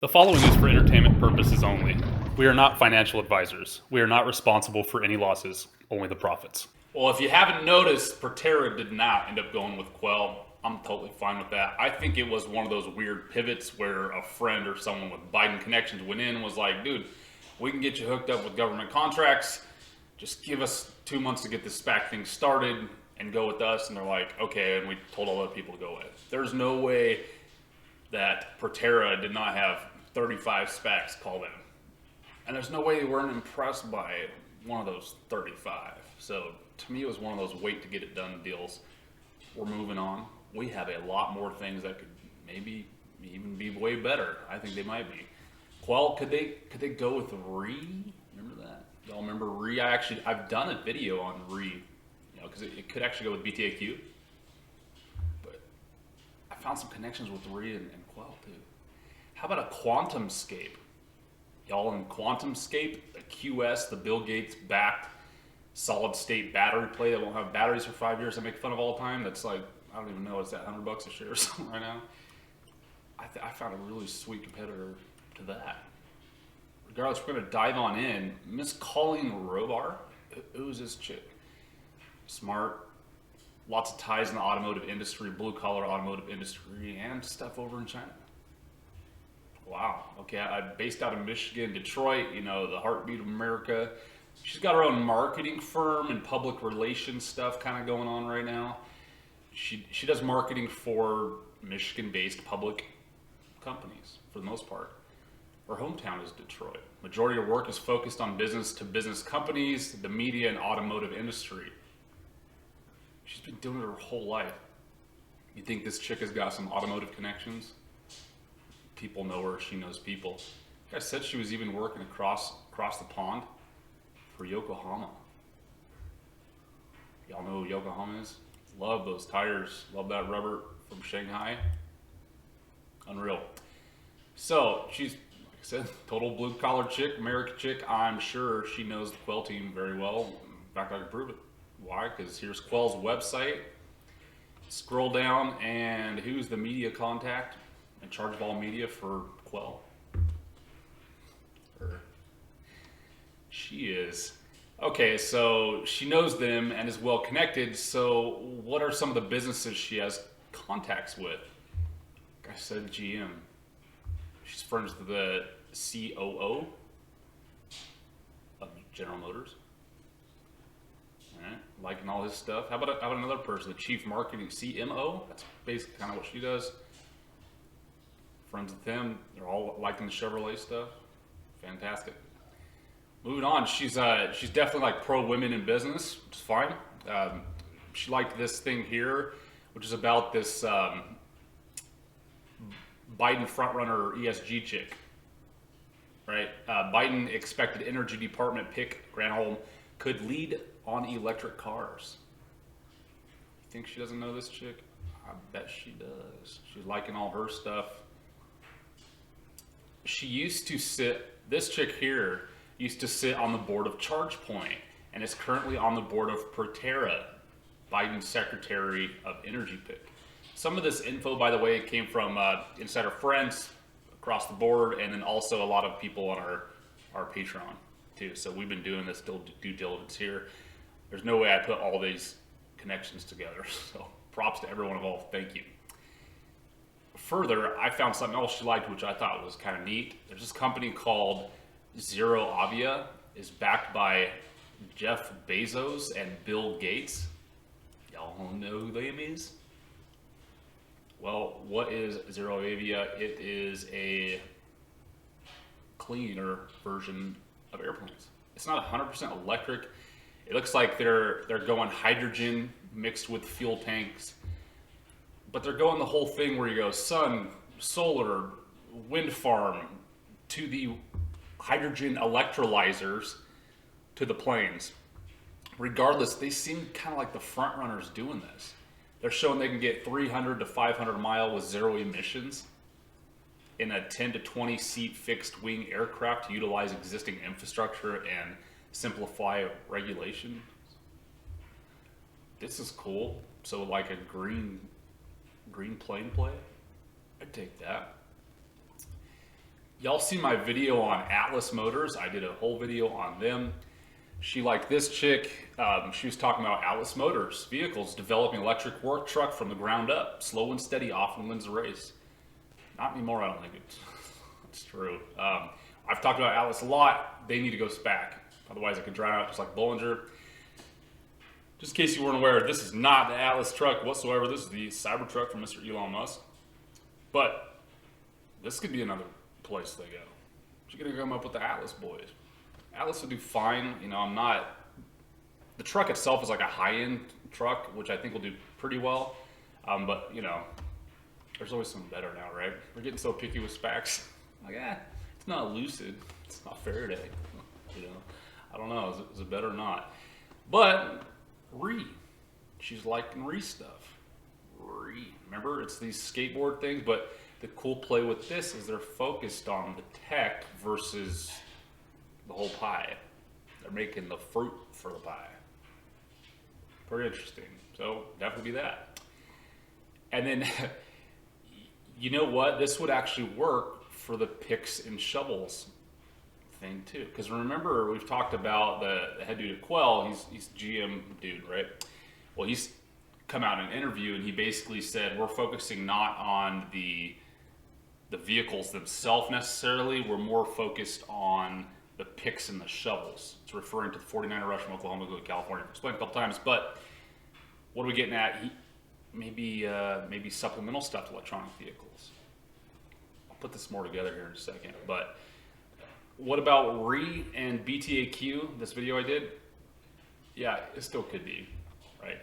The following is for entertainment purposes only. We are not financial advisors. We are not responsible for any losses, only the profits. Well, if you haven't noticed, Proterra did not end up going with QELL. I'm totally fine with that. I think it was one of those weird pivots where a friend or someone with Biden connections went in and was like, dude, we can get you hooked up with government contracts. Just give us 2 months to get this SPAC thing started and go with us. And they're like, okay, and we told all other people to go away. There's no way that Proterra did not have 35 SPACs called in. And there's no way they weren't impressed by one of those 35. So to me, it was one of those wait to get it done deals. We're moving on. We have a lot more things that could maybe even be way better. I think they might be. QELL, could they go with REE? Remember that? Y'all remember REE? I've done a video on REE, because it could actually go with BTAQ. But I found some connections with REE and QELL too. How about a quantum Scape? Y'all in quantum Scape, the QS, the Bill Gates backed solid state battery play that won't have batteries for 5 years I make fun of all the time. That's like, I don't even know, it's that $100 a share or something right now. I found a really sweet competitor to that. Regardless, we're going to dive on in. Miss Colleen Robar, who's this chick? Smart, lots of ties in the automotive industry, blue collar automotive industry, and stuff over in China. Wow. Okay, I'm based out of Michigan, Detroit, the heartbeat of America. She's got her own marketing firm and public relations stuff kind of going on right now. She does marketing for Michigan-based public companies for the most part. Her hometown is Detroit. Majority of her work is focused on business-to-business companies, the media and automotive industry. She's been doing it her whole life. You think this chick has got some automotive connections? People know her, she knows people. I said she was even working across the pond for Yokohama. Y'all know who Yokohama is? Love those tires, love that rubber from Shanghai. Unreal. So she's, like I said, total blue collar chick, American chick. I'm sure she knows the QELL team very well. In fact, I can prove it. Why? Because here's QELL's website. Scroll down, and who's the media contact in charge of all media for QELL? Her. She is. Okay, so she knows them and is well connected. So what are some of the businesses she has contacts with? Like I said, GM. She's friends with the COO of General Motors. All right, liking all his stuff. How about another person, the chief marketing CMO? That's basically kind of what she does. Friends with him. They're all liking the Chevrolet stuff. Fantastic. Moving on, she's definitely like pro women in business, which is fine. She liked this thing here, which is about this Biden frontrunner ESG chick. Right? Biden expected Energy Department pick Granholm could lead on electric cars. You think she doesn't know this chick? I bet she does. She's liking all her stuff. She used to sit, this chick here used to sit on the board of ChargePoint and is currently on the board of Proterra, Biden's Secretary of Energy pick. Some of this info, by the way, came from insider friends across the board, and then also a lot of people on our Patreon too. So we've been doing this due diligence here. There's no way I put all these connections together. So props to everyone involved. Thank you. Further, I found something else she liked, which I thought was kind of neat. There's this company called Zero Avia, is backed by Jeff Bezos and Bill Gates. Y'all know who them is? Well, what is Zero Avia? It is a cleaner version of airplanes. It's not 100% electric. It looks like they're going hydrogen mixed with fuel tanks. But they're going the whole thing where you go sun, solar, wind farm, to the hydrogen electrolyzers, to the planes. Regardless, they seem kind of like the front runners doing this. They're showing they can get 300 to 500 mile with zero emissions in a 10 to 20 seat fixed wing aircraft to utilize existing infrastructure and simplify regulation. This is cool. So like a green plane play, I'd take that. Y'all see my video on Atlas Motors? I did a whole video on them. She liked this chick. She was talking about Atlas Motors vehicles developing electric work truck from the ground up. Slow and steady often wins the race. Not anymore, I don't think it's true. I've talked about Atlas a lot. They need to go SPAC. Otherwise, it could drown out just like Bollinger. Just in case you weren't aware, this is not the Atlas truck whatsoever. This is the Cybertruck from Mr. Elon Musk. But this could be another place they go. You're gonna come up with the Atlas boys. Atlas will do fine. You know, I'm not. The truck itself is like a high-end truck, which I think will do pretty well. But you know, there's always something better now, right? We're getting so picky with SPACs. Like, it's not Lucid, it's not Faraday. You know, I don't know. Is it better or not? But REE, she's liking REE stuff. REE, remember, it's these skateboard things, but the cool play with this is they're focused on the tech versus the whole pie. They're making the fruit for the pie. Pretty interesting. So definitely be that. And then, you know what? This would actually work for the picks and shovels thing too. Because remember, we've talked about the head dude at QELL. He's GM dude, right? Well, he's come out in an interview and he basically said we're focusing not on the vehicles themselves necessarily. We're more focused on the picks and the shovels. It's referring to the 49er rush from Oklahoma to California. I've explained a couple times, but what are we getting at? Maybe supplemental stuff to electronic vehicles. I'll put this more together here in a second. But what about REE and BTAQ? This video I did. Yeah, it still could be, right?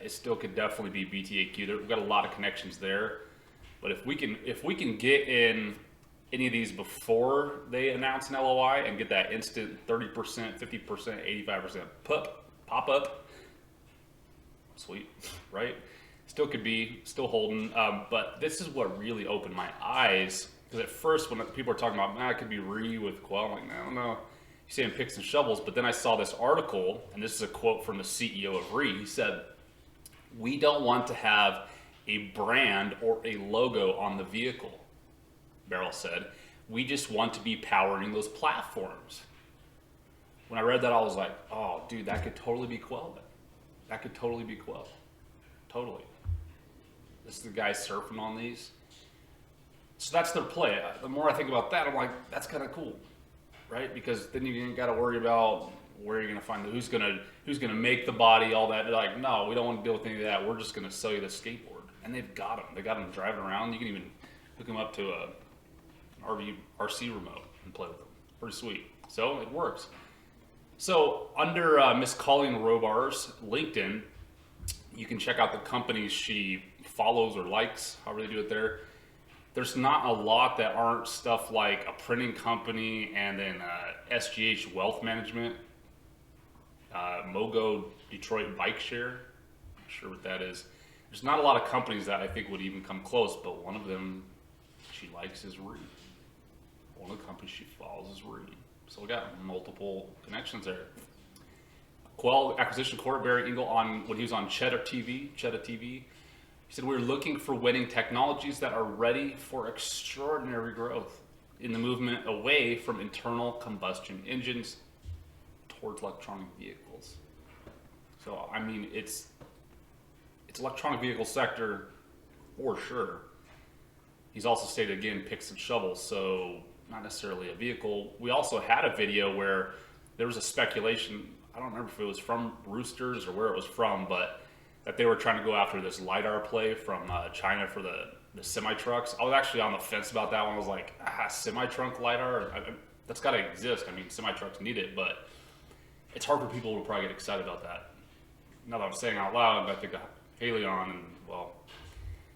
It still could definitely be BTAQ. We've got a lot of connections there. But if we can get in any of these before they announce an LOI and get that instant 30%, 50%, 85% pop up, sweet, right? Still could be, still holding. But this is what really opened my eyes. Because at first, when people are talking about, it could be REE with QELL, I'm like, I don't know. You're saying picks and shovels. But then I saw this article, and this is a quote from the CEO of REE. He said, "We don't want to have a brand or a logo on the vehicle," Beryl said. "We just want to be powering those platforms." When I read that, I was like, oh, dude, that could totally be QELL then. That could totally be QELL. Totally. This is the guy surfing on these. So that's their play. The more I think about that, I'm like, that's kind of cool, right? Because then you ain't got to worry about where you're going to find who's going to make the body, all that. They're like, no, we don't want to deal with any of that. We're just going to sell you the skateboard. And they've got them. They got them driving around. You can even hook them up to an RC remote and play with them. Pretty sweet. So it works. So under Miss Colleen Robar's LinkedIn, you can check out the companies she follows or likes, however they do it there. There's not a lot that aren't stuff like a printing company and then SGH Wealth Management, Mogo Detroit Bike Share. Not sure what that is. There's not a lot of companies that I think would even come close, but one of them she likes is REE. One of the companies she follows is REE. So we got multiple connections there. QELL acquisition court, Barry Engel, when he was on Cheddar TV, he said, "We're looking for winning technologies that are ready for extraordinary growth in the movement away from internal combustion engines towards electronic vehicles." So, I mean, it's electronic vehicle sector for sure. He's also stated, again, picks and shovels, so not necessarily a vehicle. We also had a video where there was a speculation, I don't remember if it was from Roosters or where it was from, but that they were trying to go after this LiDAR play from China for the semi-trucks. I was actually on the fence about that one. I was like, semi-trunk LiDAR? That's got to exist. I mean, semi-trucks need it, but it's hard for people to probably get excited about that. Now that I'm saying out loud, I think of Halion, and, well,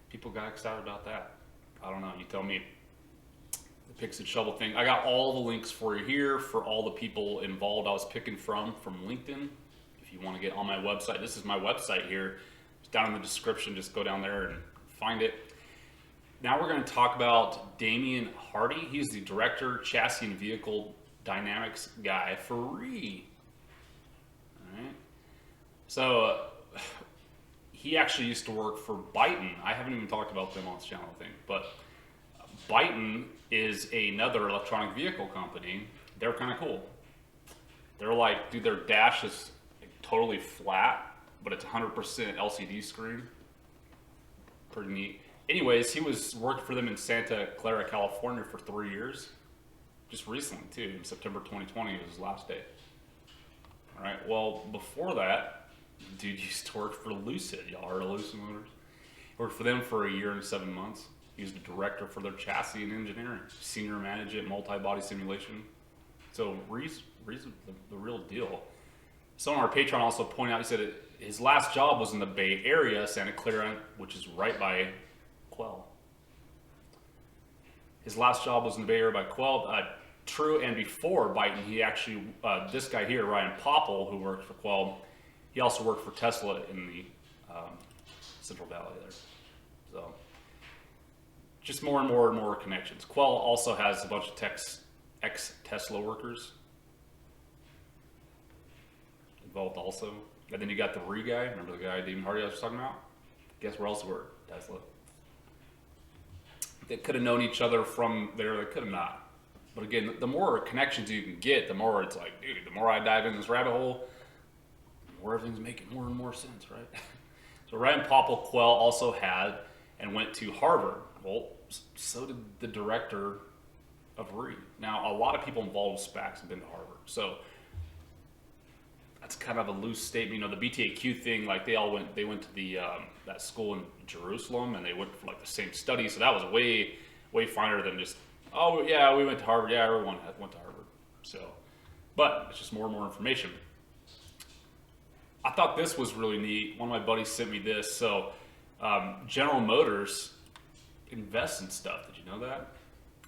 people got excited about that. I don't know. You tell me. The picks and shovel thing. I got all the links for you here for all the people involved I was picking from LinkedIn. If you want to get on my website, this is my website here. It's down in the description. Just go down there and find it. Now we're going to talk about Damian Hardy. He's the director, chassis and vehicle dynamics guy for REE. All right. So he actually used to work for Byton. I haven't even talked about them on this channel, I think, but Byton is another electronic vehicle company. They're kind of cool. They're like, dude, their dash is like totally flat, but it's 100% LCD screen. Pretty neat. Anyways, he was working for them in Santa Clara, California for 3 years. Just recently, too. In September 2020 was his last day. All right. Well, before that, dude used to work for Lucid. Y'all heard of Lucid Motors? He worked for them for 1 year and 7 months. He was the director for their chassis and engineering, senior manager, multi-body simulation. So Ree's the real deal. Someone on our Patreon also pointed out, he said his last job was in the Bay Area, Santa Clara, which is right by QELL. His last job was in the Bay Area by QELL. True, and before Byton, he actually, this guy here, Ryan Popple, who worked for QELL, he also worked for Tesla in the Central Valley there. So, just more and more connections. QELL also has a bunch of ex-Tesla workers involved also. And then you got the REE guy, remember the guy Dean Hardy I was talking about? Guess where else were? Tesla. They could have known each other from there, they could have not. But again, the more connections you can get, the more it's like, dude, the more I dive in this rabbit hole, the more everything's making more and more sense, right? So Ryan Popple, QELL also had and went to Harvard. Well, so did the director of REE. Now, a lot of people involved with SPACs have been to Harvard. So that's kind of a loose statement. You know, the BTAQ thing, like they went to the that school in Jerusalem, and they went for like the same study. So that was way finer than just, oh yeah, we went to Harvard. Yeah, everyone went to Harvard. So, but it's just more and more information. I thought this was really neat. One of my buddies sent me this. So, General Motors invests in stuff. Did you know that?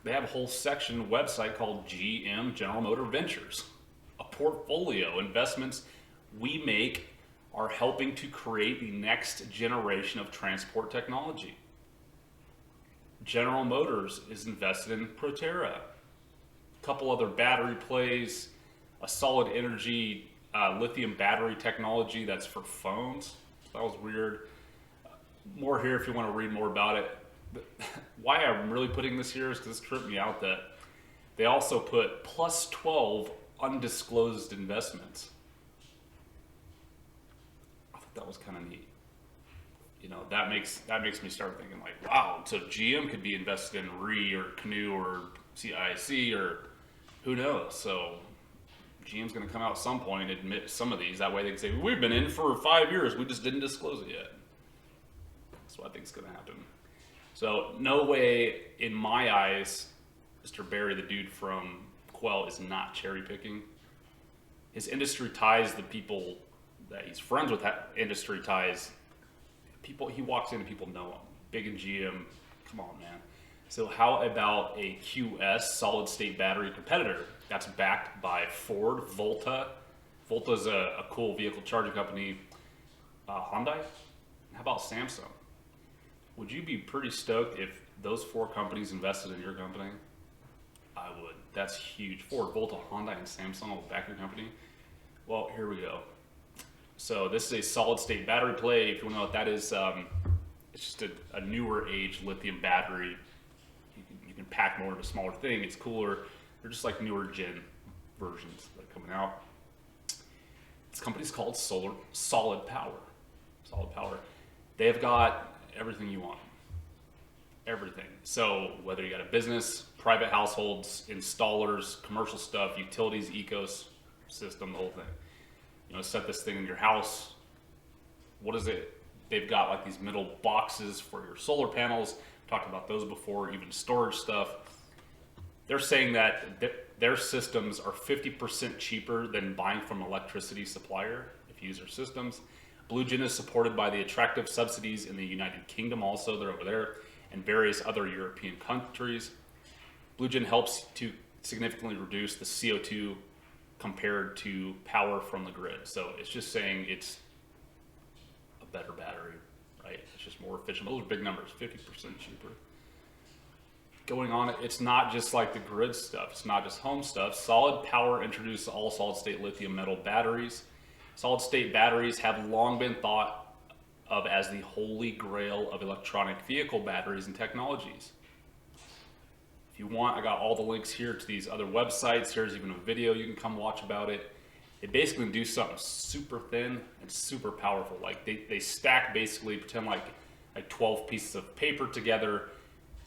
They have a whole section website called GM General Motor Ventures. A portfolio investments we make are helping to create the next generation of transport technology. General Motors is invested in Proterra, a couple other battery plays, a solid energy lithium battery technology that's for phones. That was weird. More here if you want to read more about it. But why I'm really putting this here is because this tripped me out that they also put plus 12 undisclosed investments. I thought that was kind of neat. You know, that makes me start thinking like, wow, so GM could be invested in REE or Canoe or CIC or who knows. So GM's going to come out at some point and admit some of these. That way they can say, we've been in for 5 years, we just didn't disclose it yet. That's what I think is going to happen. So no way, in my eyes, Mr. Barry, the dude from QELL, is not cherry picking. His industry ties, the people that he's friends with, industry ties, people he walks in and people know him. Big in GM, come on, man. So how about a QS solid state battery competitor that's backed by Ford, Volta? Volta's a cool vehicle charging company. Hyundai? How about Samsung? Would you be pretty stoked if those 4 companies invested in your company? I would. That's huge. Ford, Volta, Hyundai, and Samsung will back your company. Well, here we go. So this is a solid state battery play. If you want to know what that is, it's just a newer age lithium battery. You can pack more of a smaller thing. It's cooler. They're just like newer gen versions that are coming out. This company's called Solid Power. Solid Power. They have got everything you want. Everything. So whether you got a business, private households, installers, commercial stuff, utilities, ecosystem, the whole thing. You know, set this thing in your house. What is it? They've got like these middle boxes for your solar panels. Talked about those before, even storage stuff. They're saying that their systems are 50% cheaper than buying from an electricity supplier if you use their systems. BlueGen is supported by the attractive subsidies in the United Kingdom also, they're over there, and various other European countries. BlueGen helps to significantly reduce the CO2 compared to power from the grid. So it's just saying it's a better battery, right? It's just more efficient. Those are big numbers, 50% cheaper. Going on, it's not just like the grid stuff. It's not just home stuff. Solid Power introduced all solid state lithium metal batteries. Solid state batteries have long been thought of as the holy grail of electronic vehicle batteries and technologies. If you want, I got all the links here to these other websites. Here's even a video you can come watch about it. They basically do something super thin and super powerful. Like they stack basically, pretend like 12 pieces of paper together,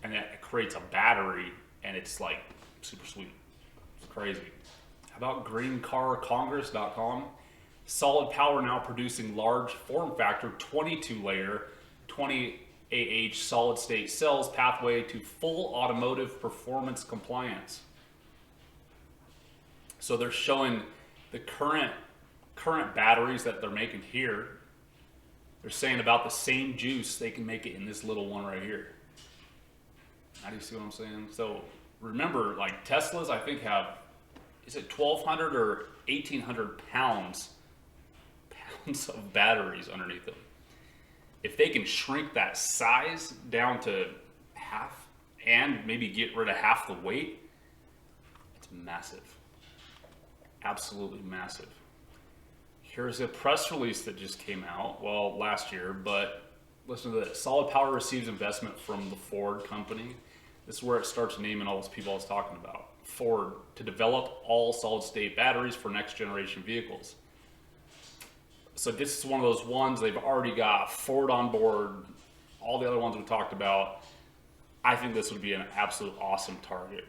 and that creates a battery, and it's like super sweet. It's crazy. How about greencarcongress.com? Solid Power now producing large form factor 22 layer 20 AH solid state cells pathway to full automotive performance compliance. So they're showing the current batteries that they're making here. They're saying about the same juice they can make it in this little one right here. How do you see what I'm saying? So remember, like Teslas, I think have, is it 1,200 or 1,800 pounds of batteries underneath them. If they can shrink that size down to half and maybe get rid of half the weight, it's massive. Absolutely massive. Here's a press release that just came out, well, last year, but listen to this. Solid Power receives investment from the Ford company. This is where it starts naming all those people I was talking about. Ford, to develop all solid state batteries for next generation vehicles. So this is one of those ones, they've already got Ford on board, all the other ones we talked about. I think this would be an absolute awesome target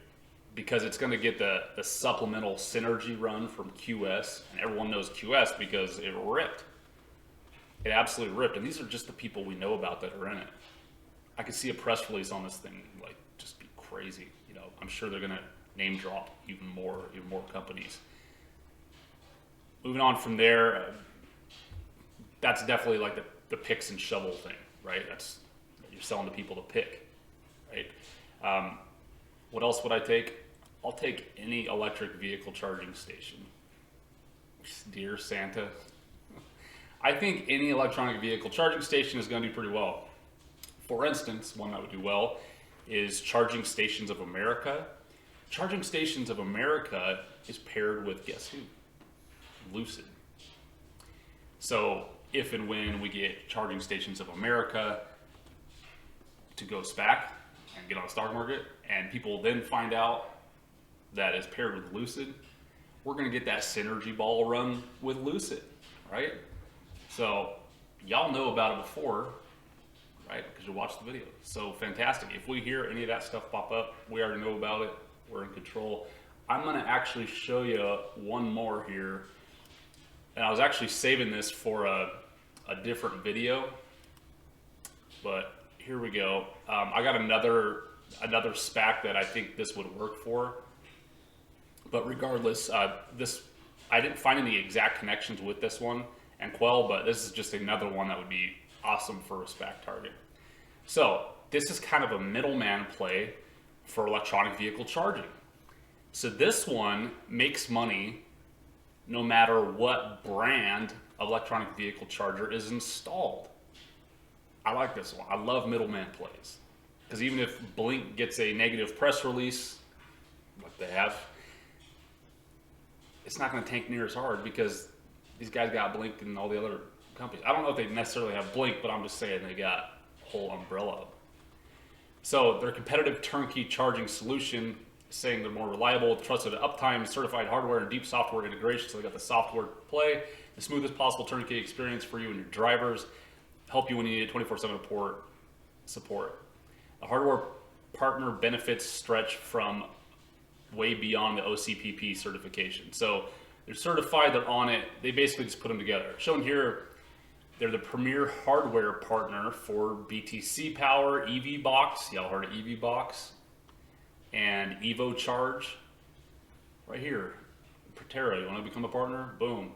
because it's going to get the supplemental synergy run from QS, and everyone knows QS because it ripped. It absolutely ripped, and these are just the people we know about that are in it. I could see a press release on this thing like just be crazy. You know, I'm sure they're going to name drop even more companies. Moving on from there, that's definitely like the picks and shovel thing, right? That's, you're selling to people to pick, right? What else would I take? I'll take any electric vehicle charging station. Dear Santa. I think any electronic vehicle charging station is going to do pretty well. For instance, one that would do well is Charging Stations of America. Charging Stations of America is paired with, guess who? Lucid. So if and when we get Charging Stations of America to go SPAC and get on the stock market, and people then find out that it's paired with Lucid, we're going to get that synergy ball run with Lucid, right? So y'all know about it before, right? Because you watched the video. So fantastic. If we hear any of that stuff pop up, we already know about it. We're in control. I'm going to actually show you one more here. And I was actually saving this for a different video, but here we go. I got another SPAC that I think this would work for. But regardless, I didn't find any exact connections with this one and QELL, but this is just another one that would be awesome for a SPAC target. So this is kind of a middleman play for electronic vehicle charging. So this one makes money no matter what brand of electronic vehicle charger is installed. I like this one. I love middleman plays. Because even if Blink gets a negative press release, like they have, it's not going to tank near as hard because these guys got Blink and all the other companies. I don't know if they necessarily have Blink, but I'm just saying they got a whole umbrella. So their competitive turnkey charging solution, saying they're more reliable, trusted uptime, certified hardware, and deep software integration. So they got the software play, the smoothest possible turnkey experience for you and your drivers, help you when you need it, 24/7 support. The hardware partner benefits stretch from way beyond the OCPP certification. So they're certified, they're on it. They basically just put them together. Shown here, they're the premier hardware partner for BTC Power, EV Box. Y'all heard of EV Box? And Evo Charge. Right here. Proterra, you want to become a partner? Boom.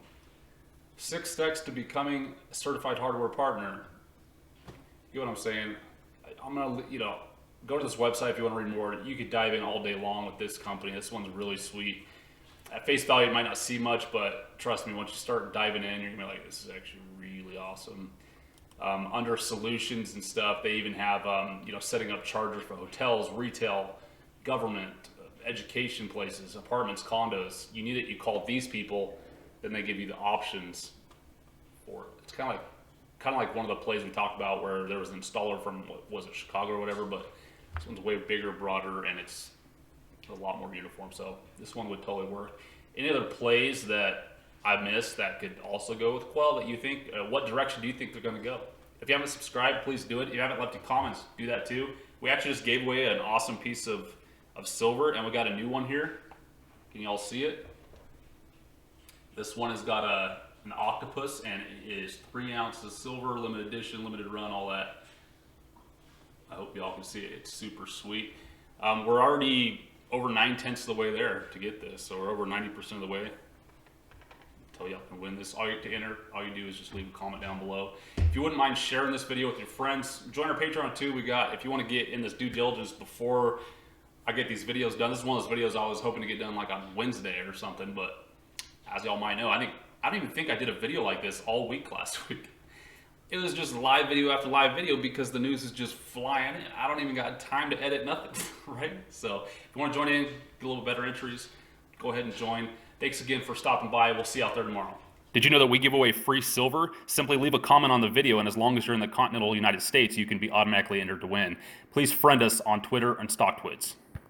6 steps to becoming a certified hardware partner. You know what I'm saying? I'm going to, go to this website if you want to read more. You could dive in all day long with this company. This one's really sweet. At face value, you might not see much, but trust me, once you start diving in, you're going to be like, this is actually really awesome. Under solutions and stuff, they even have, setting up chargers for hotels, retail, government, education places, apartments, condos. You need it, you call these people, then they give you the options for it. It's kind of like one of the plays we talked about where there was an installer from, what was it, Chicago or whatever, but this one's way bigger, broader, and it's a lot more uniform. So this one would totally work. Any other plays that I missed that could also go with QELL that you think? What direction do you think they're going to go? If you haven't subscribed, please do it. If you haven't left any comments, do that too. We actually just gave away an awesome piece of silver, and we got a new one here. Can you all see it? This one has got an octopus, and it is 3 ounces silver, limited edition, limited run, all that. I hope y'all can see it. It's super sweet. We're already over 9/10 of the way there to get this, so we're over 90% of the way. Tell y'all can win this. All you do is just leave a comment down below. If you wouldn't mind sharing this video with your friends, join our Patreon too. If you want to get in this due diligence before I get these videos done. This is one of those videos I was hoping to get done like on Wednesday or something, but as y'all might know, I don't even think I did a video like this all week last week. It was just live video after live video because the news is just flying in. I don't even got time to edit nothing, right? So if you want to join in, get a little better entries, go ahead and join. Thanks again for stopping by. We'll see you out there tomorrow. Did you know that we give away free silver? Simply leave a comment on the video, and as long as you're in the continental United States, you can be automatically entered to win. Please friend us on Twitter and StockTwits.